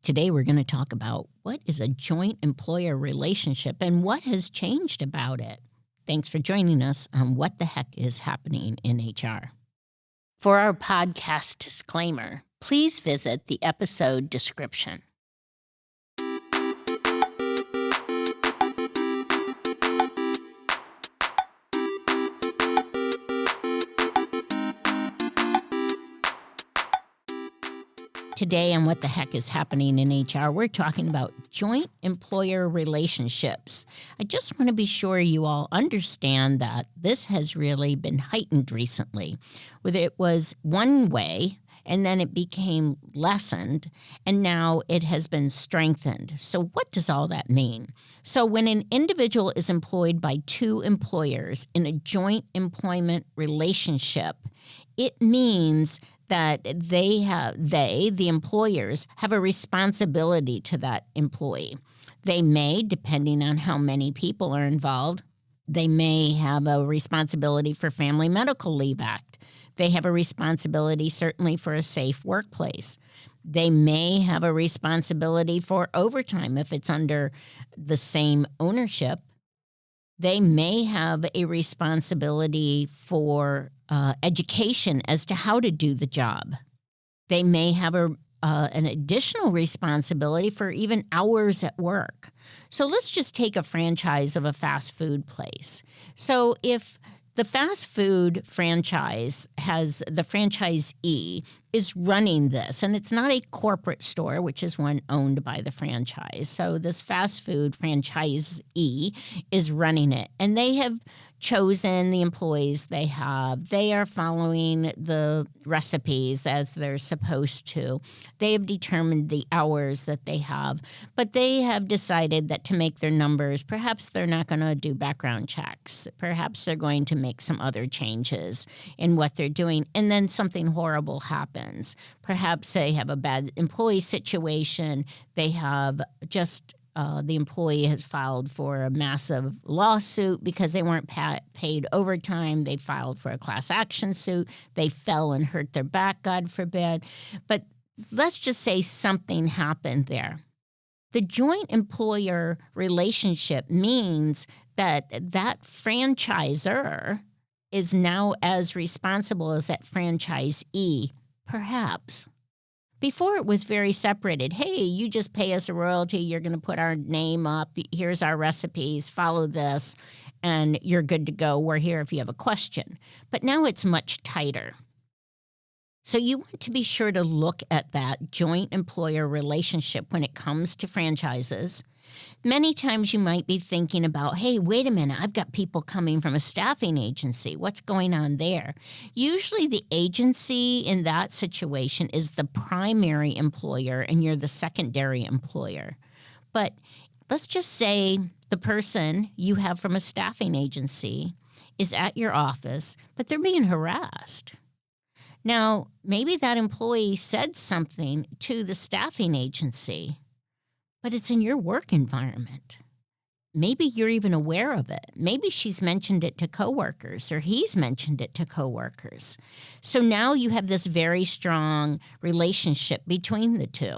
Today, we're going to talk about what is a joint employer relationship and what has changed about it. Thanks for joining us on What the Heck is Happening in HR. For our podcast disclaimer, please visit the episode description. Today on What the Heck is Happening in HR, we're talking about joint employer relationships. I just want to be sure you all understand that this has really been heightened recently. Whether it was one way and then it became lessened, and now it has been strengthened. So what does all that mean? So when an individual is employed by two employers in a joint employment relationship, it means that the employers, have a responsibility to that employee. They may, depending on how many people are involved, they may have a responsibility for Family Medical Leave Act. They have a responsibility certainly for a safe workplace. They may have a responsibility for overtime if it's under the same ownership. They may have a responsibility for education as to how to do the job. They may have an additional responsibility for even hours at work. So let's just take a franchise of a fast food place. So if the fast food franchise has the franchisee is running this, and it's not a corporate store, which is one owned by the franchise. So this fast food franchisee is running it, and they have chosen the employees they have. They are following the recipes as they're supposed to. They have determined the hours that they have, but they have decided that to make their numbers, perhaps they're not going to do background checks. Perhaps they're going to make some other changes in what they're doing, and then something horrible happens. Perhaps they have a bad employee situation. They have just the employee has filed for a massive lawsuit because they weren't paid overtime. They filed for a class action suit. They fell and hurt their back, God forbid. But let's just say something happened there. The joint employer relationship means that that franchisor is now as responsible as that franchisee, perhaps. Before it was very separated. Hey, you just pay us a royalty. You're going to put our name up. Here's our recipes. Follow this, and you're good to go. We're here if you have a question. But now it's much tighter. So you want to be sure to look at that joint employer relationship when it comes to franchises. Many times you might be thinking about, hey, wait a minute, I've got people coming from a staffing agency. What's going on there? Usually the agency in that situation is the primary employer and you're the secondary employer. But let's just say the person you have from a staffing agency is at your office, but they're being harassed. Now, maybe that employee said something to the staffing agency, but it's in your work environment. Maybe you're even aware of it. Maybe she's mentioned it to coworkers or he's mentioned it to coworkers. So now you have this very strong relationship between the two.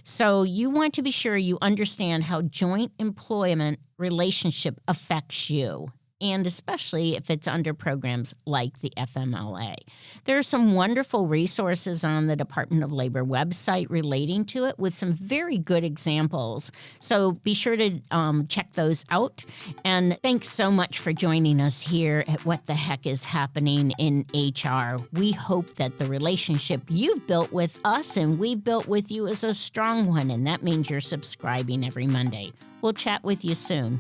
So you want to be sure you understand how joint employment relationship affects you, and especially if it's under programs like the FMLA. There are some wonderful resources on the Department of Labor website relating to it with some very good examples. So be sure to check those out. And thanks so much for joining us here at What the Heck is Happening in HR. We hope that the relationship you've built with us and we've built with you is a strong one, and that means you're subscribing every Monday. We'll chat with you soon.